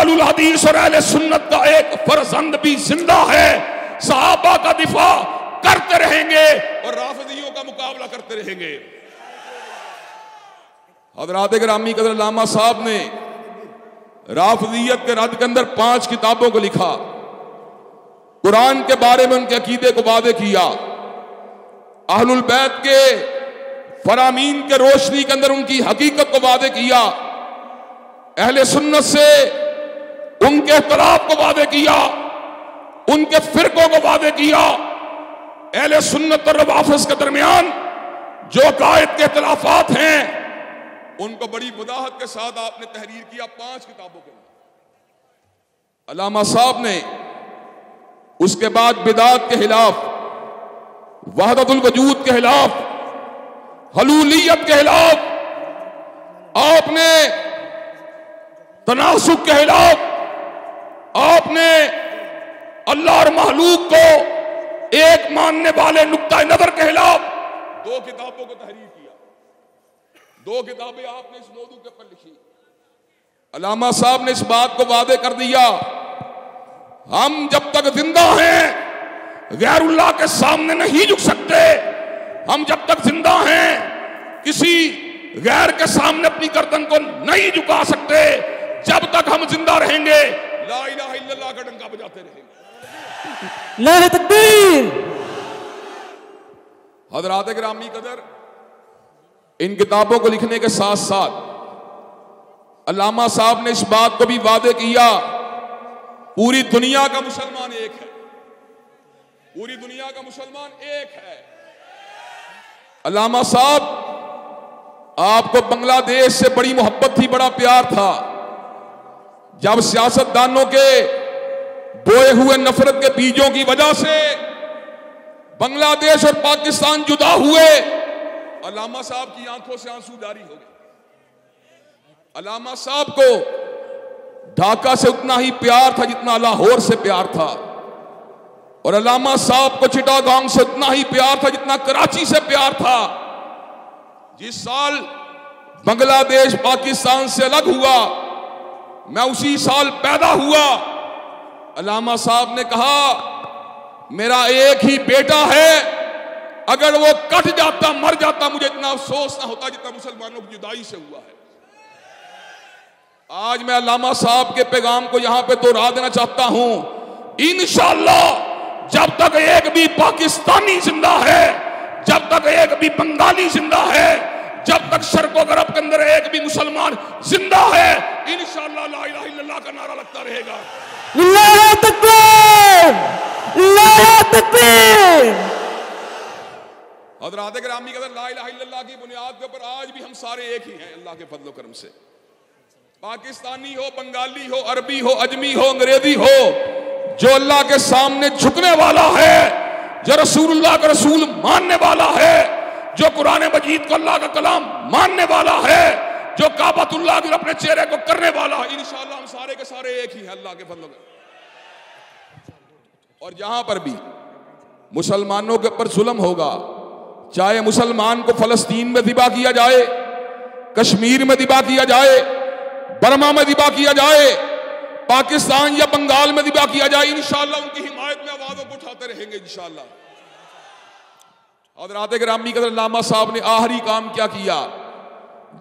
अहलुल हदीस और अहले सुन्नत का एक फर्जंद भी जिंदा है, सहाबा का दिफा करते रहेंगे और राफिदियों का मुकाबला करते रहेंगे। हज़रात गिरामी कदर अल्लामा साहब ने राफिदियत के रद्द के अंदर 5 किताबों को लिखा। कुरान के बारे में उनके अकीदे को वादे किया, अहलुल बैत के फरामीन के रोशनी के अंदर उनकी हकीकत को वादे किया, अहले सुन्नत से उनके इख्तिलाफ को वादे किया, उनके फिरकों को वादे किया। अहले सुन्नत और रवाफिज़ के दरमियान जो कायद के इख्तिलाफात हैं उनको बड़ी वदाहत के साथ आपने तहरीर किया 5 किताबों के अंदर। अल्लामा साहब ने उसके बाद बिदात के खिलाफ, वहदतुल वजूद के खिलाफ, हलूलियत के खिलाफ, आपने तनासुक के खिलाफ, आपने अल्लाह और महलूक को एक मानने वाले नुक्ता नजर के खिलाफ 2 किताबों को तहरीर किया। 2 किताबें आपने इस मौजू के ऊपर लिखी। अल्लामा साहब ने इस बात को वादे कर दिया, हम जब तक जिंदा हैं गैरुल्लाह के सामने नहीं झुक सकते, हम जब तक जिंदा हैं किसी गैर के सामने अपनी गर्दन को नहीं झुका सकते। जब तक हम जिंदा रहेंगे ला इलाहा इल्लल्लाह का डंका बजाते रहेंगे। नारे तकबीर। हज़रात गिरामी कदर, इन किताबों को लिखने के साथ साथ अल्लामा साहब ने इस बात को भी वादे किया, पूरी दुनिया का मुसलमान एक है, पूरी दुनिया का मुसलमान एक है। अल्लामा साहब आपको बांग्लादेश से बड़ी मोहब्बत थी, बड़ा प्यार था। जब सियासतदानों के बोए हुए नफरत के बीजों की वजह से बांग्लादेश और पाकिस्तान जुदा हुए, अल्लामा साहब की आंखों से आंसू जारी हो गए। अल्लामा साहब को ढाका से उतना ही प्यार था जितना लाहौर से प्यार था, और अल्लामा साहब को चिटागांग से उतना ही प्यार था जितना कराची से प्यार था। जिस साल बांग्लादेश पाकिस्तान से अलग हुआ, मैं उसी साल पैदा हुआ। अल्लामा साहब ने कहा, मेरा एक ही बेटा है, अगर वो कट जाता, मर जाता, मुझे इतना अफसोस ना होता जितना मुसलमानों की जुदाई से हुआ है। आज मैं अल्लामा साहब के पैगाम को यहां पे दोहरा देना चाहता हूं। इंशाअल्लाह जब तक एक भी पाकिस्तानी जिंदा है, जब तक एक भी बंगाली जिंदा है, जब तक शर्क़ो गरब के अंदर एक भी मुसलमान जिंदा है, इंशाअल्लाह ला इलाहा इल्लल्लाह का नारा लगता रहेगा। अल्लाहु तकबीर, अल्लाहु तकबीर। हज़रात गिरामी कदर, ला इलाहा इल्लल्लाह की बुनियाद के ऊपर आज भी हम सारे एक ही हैं अल्लाह के फजल करम से। पाकिस्तानी हो, बंगाली हो, अरबी हो, अजमी हो, अंग्रेजी हो, जो अल्लाह के सामने झुकने वाला है, जो रसूलुल्लाह का रसूल मानने वाला है, जो कुरान मजीद को अल्लाह का कलाम मानने वाला है, जो काबतुल्लाह को अपने चेहरे को करने वाला है, इंशाअल्लाह हम सारे के सारे एक ही हैं अल्लाह के फजल से। और जहां पर भी मुसलमानों के ऊपर जुल्म होगा, चाहे मुसलमान को फलस्तीन में दिबा किया जाए, कश्मीर में दिबा किया जाए, बर्मा में दिबा किया जाए, पाकिस्तान या बंगाल में दिबा किया जाए, इंशाअल्लाह उनकी हिमायत में आवाज़ों को उठाते रहेंगे इंशाअल्लाह। हज़रात गिरामी कदर, अल्लामा साहब ने आखिरी काम क्या किया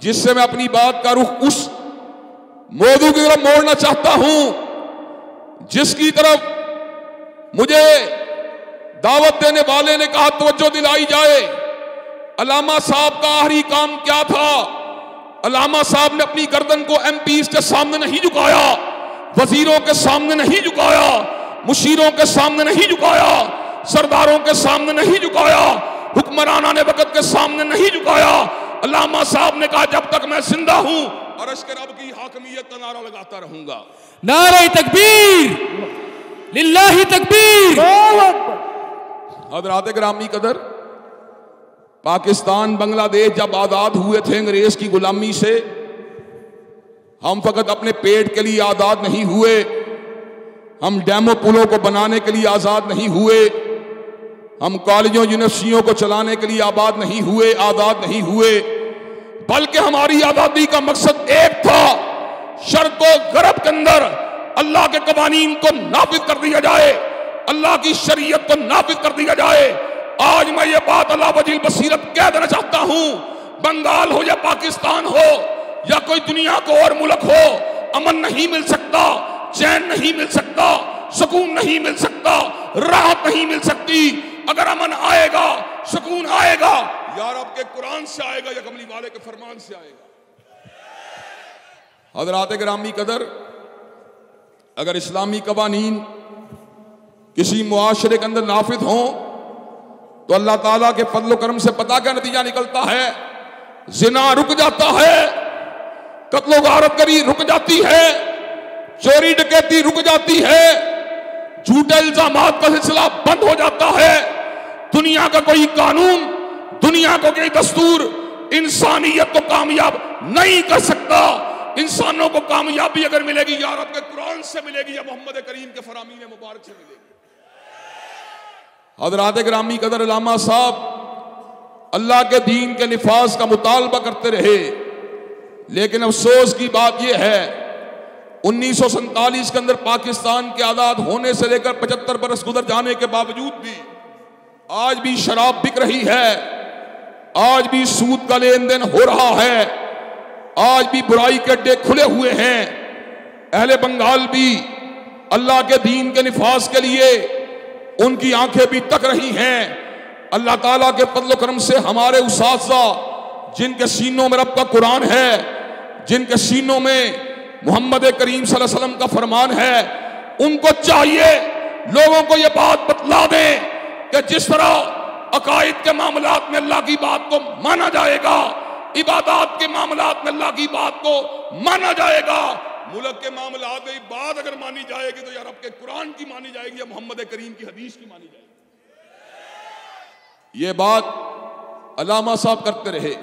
जिससे मैं अपनी बात का रुख उस मौजू की तरफ मोड़ना चाहता हूं जिसकी तरफ मुझे दावत देने वाले ने कहा तवज्जो दिलाई जाए। अल्लामा साहब का आखिरी काम क्या था? अल्लामा साहब ने अपनी गर्दन को एमपीज़ के सामने नहीं झुकाया, वजीरों के सामने नहीं झुकाया, मुशीरों के सामने नहीं झुकाया, सरदारों के सामने नहीं झुकाया, हुक्मरानाने वक़्त के सामने नहीं झुकाया। अल्लामा साहब ने कहा जब तक मैं जिंदा हूं अर्श के रब की हाकमियत का नारा लगाता रहूंगा। नारे तकबीर, लिल्लाहि तकबीर। हज़रात गिरामी कदर, पाकिस्तान बांग्लादेश जब आज़ाद हुए थे अंग्रेज की गुलामी से, हम फकत अपने पेट के लिए आज़ाद नहीं हुए, हम डैमों पुलों को बनाने के लिए आज़ाद नहीं हुए, हम कॉलेजों यूनिवर्सिटियों को चलाने के लिए आज़ाद नहीं हुए, बल्कि हमारी आज़ादी का मकसद एक था, शर्क़ो गरब के अंदर अल्लाह के कवानीन को नाफिज कर दिया जाए, अल्लाह की शरीयत को नाफिज कर दिया जाए। आज मैं ये बात अल्लाह वजील बसीरत कह देना चाहता हूं, बंगाल हो या पाकिस्तान हो या कोई दुनिया को और मुल्क हो, अमन नहीं मिल सकता, चैन नहीं मिल सकता, सुकून नहीं मिल सकता, राहत नहीं मिल सकती अगर अमन आएगा, सुकून आएगा यार आपके कुरान से आएगा या कमली वाले के फरमान से आएगा। हज़रात गिरामी कदर, अगर इस्लामी कवानीन किसी मुआशरे के अंदर नाफिज हों तो अल्लाह ताला के फजल करम से पता क्या नतीजा निकलता है? जिना रुक जाता है, कत्लो गारतगरी रुक जाती है, चोरी डकैती रुक जाती है, झूठे इल्जामात का सिलसिला बंद हो जाता है। दुनिया का कोई कानून, दुनिया को कोई दस्तूर इंसानियत को कामयाब नहीं कर सकता। इंसानों को कामयाबी अगर मिलेगी यार आपके कुरान से मिलेगी या मोहम्मद करीम के फरामीन मुबारक से मिलेगी। हज़रात गिरामी कदर, अल्लामा साहब अल्लाह के दीन के निफाज का मुतालबा करते रहे, लेकिन अफसोस की बात यह है 1947 के अंदर पाकिस्तान के आज़ाद होने से लेकर 75 बरस गुजर जाने के बावजूद भी आज भी शराब बिक रही है, आज भी सूद का लेन देन हो रहा है, आज भी बुराई के अड्डे खुले हुए हैं। अहले बंगाल भी अल्लाह के दीन के निफाज के लिए उनकी आंखें भी तक रही हैं। अल्लाह ताला के फजल करम से हमारे उस्ताज़ा जिनके सीनों में रब का कुरान है, जिनके सीनों में मोहम्मद करीम सल्लल्लाहु अलैहि वसल्लम का फरमान है, उनको चाहिए लोगों को यह बात बतला दें कि जिस तरह अकायद के मामलात में अल्लाह की बात को माना जाएगा, इबादत के मामलात में अल्लाह की बात को माना जाएगा, मुल्क के मामलात में बात अगर मानी जाएगी तो यार आपके कुरान की मानी जाएगी या मोहम्मद करीम की हदीस की मानी जाएगी। ये बात अल्लामा साहब करते रहे,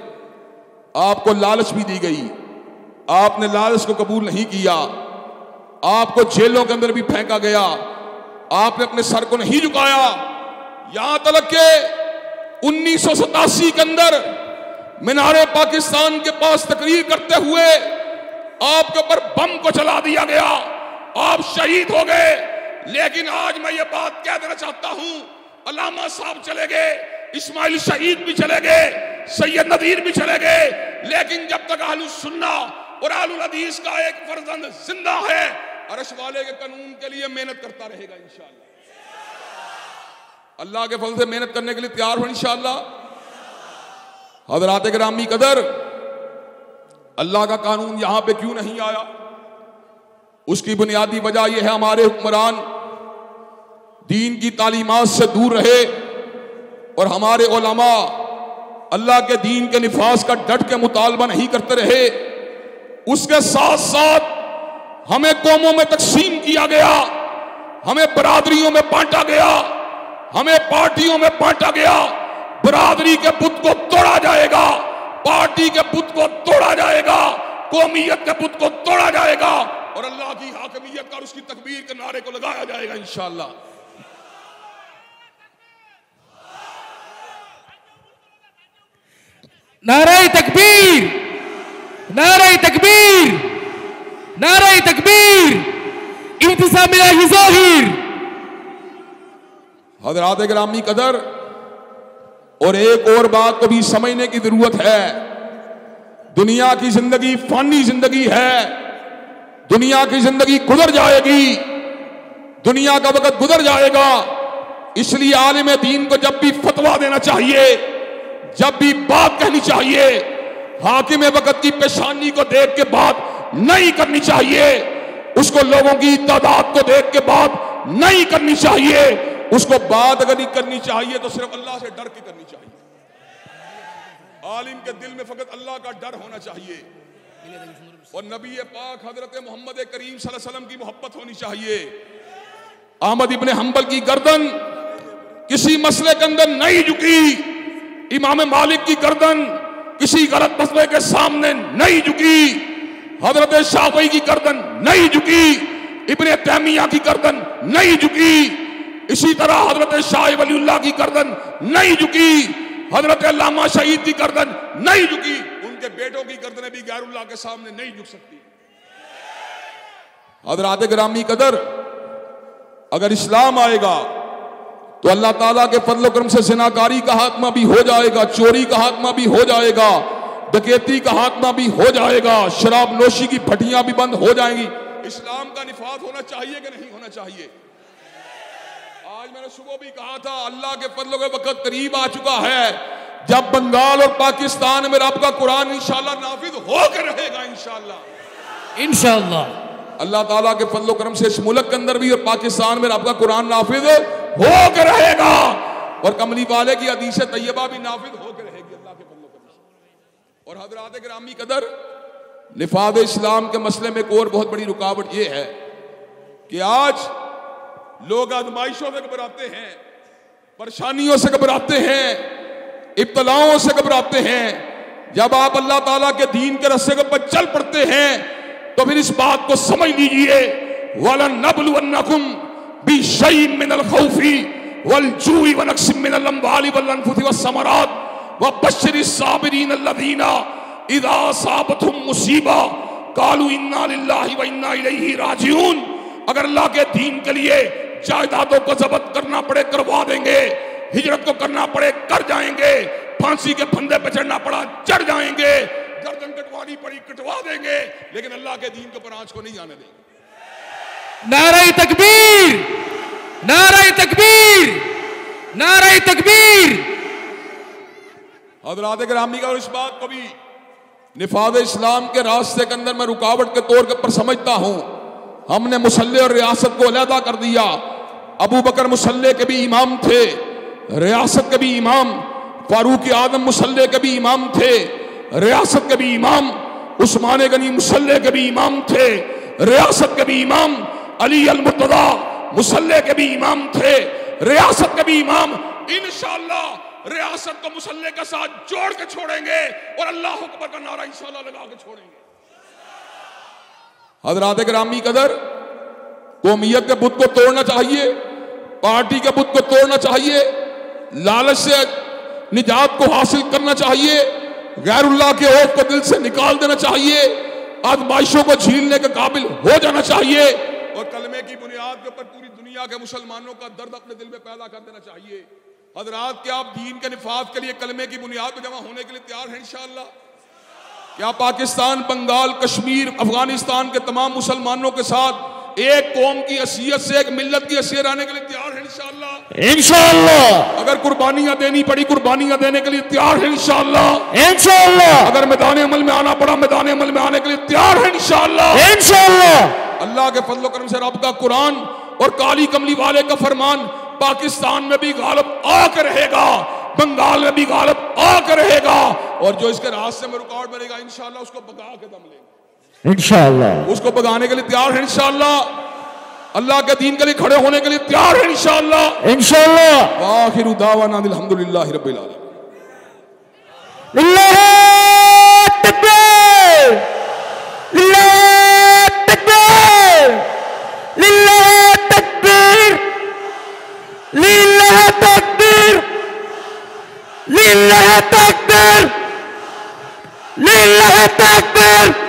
आपको लालच भी दी गई, आपने लालच को कबूल नहीं किया, आपको जेलों के अंदर भी फेंका गया, आपने अपने सर को नहीं झुकाया। यहां तक के 1987 के अंदर मीनारे पाकिस्तान के पास तकरीर करते हुए आपके ऊपर बम को चला दिया गया, आप शहीद हो गए। लेकिन आज मैं ये बात कह देना चाहता हूं, अल्लामा साहब चले गए, इस्माइल शहीद भी चले गए, सैयद नदीर भी चले गए, लेकिन जब तक अहलुस सुन्ना और अहलुल हदीस का एक फर्जंद जिंदा है, अर्श वाले के कानून के लिए मेहनत करता रहेगा इंशाअल्लाह। अल्लाह के फजल से मेहनत करने के लिए तैयार हो इंशाअल्लाह। हज़रात गिरामी कदर, अल्लाह का कानून यहां पे क्यों नहीं आया? उसकी बुनियादी वजह यह है हमारे हुक्मरान दीन की तालीमात से दूर रहे और हमारे उलमा अल्लाह के दीन के निफाज का डट के मुतालबा नहीं करते रहे। उसके साथ साथ हमें कौमों में तकसीम किया गया, हमें बरादरियों में बांटा गया, हमें पार्टियों में बांटा गया। बरादरी के बुत को तोड़ा जाएगा, पार्टी के बुत को तोड़ा जाएगा, कौमियत के बुत को तोड़ा जाएगा और अल्लाह की हाकिमियत का और उसकी तकबीर के नारे को लगाया जाएगा इंशाअल्लाह। नारे तकबीर, नारे तकबीर, नारे तकबीर, इंतिसाम इलाही ज़ाहिर। हज़रात गिरामी कदर, और एक और बात को भी समझने की जरूरत है, दुनिया की जिंदगी फानी जिंदगी है, दुनिया की जिंदगी गुजर जाएगी, दुनिया का वक्त गुजर जाएगा। इसलिए आलिम दीन को जब भी फतवा देना चाहिए, जब भी बात कहनी चाहिए, हाकिम वक्त की पेशानी को देख के बात नहीं करनी चाहिए, उसको लोगों की तादाद को देख के बात नहीं करनी चाहिए, उसको बात अगर नहीं करनी चाहिए तो सिर्फ अल्लाह से डर के करनी चाहिए। आलिम के दिल में फकत अल्लाह का डर होना चाहिए और नबी पाक हजरत मोहम्मद करीम सल्लल्लाहु अलैहि वसल्लम की मोहब्बत होनी चाहिए। अहमद इब्ने हंबल की गर्दन किसी मसले के अंदर नहीं झुकी, इमाम मालिक की गर्दन किसी गलत मसले के सामने नहीं झुकी, हजरत शाफई की गर्दन नहीं झुकी, इब्ने तैमिया की गर्दन नहीं झुकी, इसी तरह हजरत शाह वलीउल्लाह की गर्दन नहीं झुकी, हजरत अल्लामा शहीद की गर्दन नहीं झुकी, उनके बेटों की गर्दनें भी गैरुल्लाह के सामने नहीं झुक सकती। हज़रात गिरामी कदर, अगर इस्लाम आएगा तो अल्लाह ताला के फजल करम से ज़िनाकारी का खात्मा भी हो जाएगा, चोरी का खात्मा भी हो जाएगा, डकैती का खात्मा भी हो जाएगा, शराब नोशी की भट्टियां भी बंद हो जाएंगी। इस्लाम का निफाज होना चाहिए कि नहीं होना चाहिए? आज मैंने सुबह भी कहा था, अल्लाह के फजल के वक्त करीब आ चुका है जब बंगाल और पाकिस्तान में रब का कुरान इंशाअल्लाह नाफिज होकर रहेगा। इंशाअल्लाह अल्लाह ताला के फजल करम से इस मुल्क के अंदर भी और पाकिस्तान में रब का कुरान नाफिज होकर रहेगा और कमली वाले की हदीस तैयबा भी नाफिज होकर रहेगी अल्लाह के फजल करम से। और हज़रात गिरामी कदर, निफाज इस्लाम के मसले में एक और बहुत बड़ी रुकावट यह है कि आज लोग आजमाइशों से घबराते हैं, परेशानियों से घबराते हैं, इब्तलाओं से घबराते हैं। जब आप अल्लाह ताला के दीन के रस्ते पर चल पड़ते हैं तो फिर इस बात को समझ लीजिए, वलनबलुवन्नकुम बिशैइन मिनल खौफी वल जूई व नक्सिम मिनल अम्वाली वल अनफुसि वस्समरात वबश्शिरिस साबिरीन अल्लज़ीना इज़ा असाबतहुम मुसीबा क़ालू इन्ना लिल्लाहि व इन्ना इलैहि राजिऊन। अगर अल्लाह के दीन के लिए जायदादों को जब्त करना पड़े करवा देंगे, हिजरत को करना पड़े कर जाएंगे, फांसी के फंदे पे चढ़ना पड़ा चढ़ जाएंगे, गर्दन कटवानी पड़ी कटवा देंगे, लेकिन अल्लाह के दीन के ऊपर आंच को नहीं जाने देंगे। नारे तकबीर, नारे तकबीर, नारे तकबीर। हज़रात गिरामी का, और इस बात को भी निफाज इस्लाम के रास्ते के अंदर मैं रुकावट के तौर पर समझता हूं। हमने मुसल्ले और रियासत को अलहदा कर दिया। अबू बकर मुसल्ले के भी इमाम थे, रियासत के भी इमाम, फारूक आदम मुसल्ले के भी इमाम थे, रियासत के भी इमाम, उस्मान गनी मुसल्ले के भी इमाम थे, रियासत के भी इमाम अली अल मुर्तदा मुसल्ले के भी इमाम थे, रियासत के भी इमाम। इंशाअल्लाह रियासत को मुसल्ले के साथ जोड़ के छोड़ेंगे और अल्लाह अकबर का नारा इंशाअल्लाह लगा के छोड़ेंगे। हज़रात गिरामी कदर, कौमियत के बुत को तोड़ना चाहिए, पार्टी के बुत को तोड़ना चाहिए, लालच से निजात को हासिल करना चाहिए, गैरुल्लाह के खौफ को दिल से निकाल देना चाहिए, आजमाइशों को झीलने के काबिल हो जाना चाहिए और कलमे की बुनियाद के ऊपर पूरी दुनिया के मुसलमानों का दर्द अपने दिल में पैदा कर देना चाहिए। हजरात, क्या आप दीन के निफाज के लिए कलमे की बुनियाद पर जमा होने के लिए तैयार हैं इंशाअल्लाह? क्या पाकिस्तान, बंगाल, कश्मीर, अफगानिस्तान के तमाम मुसलमानों के साथ एक कौम की हैसियत से, एक मिल्लत की हैसियत रहने के लिए तैयार हैं इंशाअल्लाह? इंशाअल्लाह। अगर कुर्बानियां देनी पड़ी, कुर्बानियां देने के लिए तैयार हैं इंशाअल्लाह? इंशाअल्लाह। अगर मैदान अमल में आना पड़ा, मैदान अमल में आने के लिए तैयार हैं इंशाअल्लाह? इंशाअल्लाह। अल्लाह के फजल करम से रब का कुरान और काली कमली वाले का फरमान पाकिस्तान में भी गालिब आकर रहेगा, बंगाल में भी गालिब आकर रहेगा और जो इसके रास्ते में रुकावट बनेगा इंशाअल्लाह उसको भगा के दम लेंगे इंशाअल्लाह। उसको भगाने के लिए तैयार है इंशाअल्लाह। अल्लाह के दीन के लिए खड़े होने के लिए तैयार है इंशाअल्लाह। इंशाअल्लाह। वाखिरु दावाना अल्हम्दुलिल्लाहि रब्बिल आलमीन। लिल्लाह तकबीर, लिल्लाह तकबीर, लिल्लाह तकबीर, लिल्लाह तकबीर, लिल्लाह तकबीर, लिल्लाह तकबीर।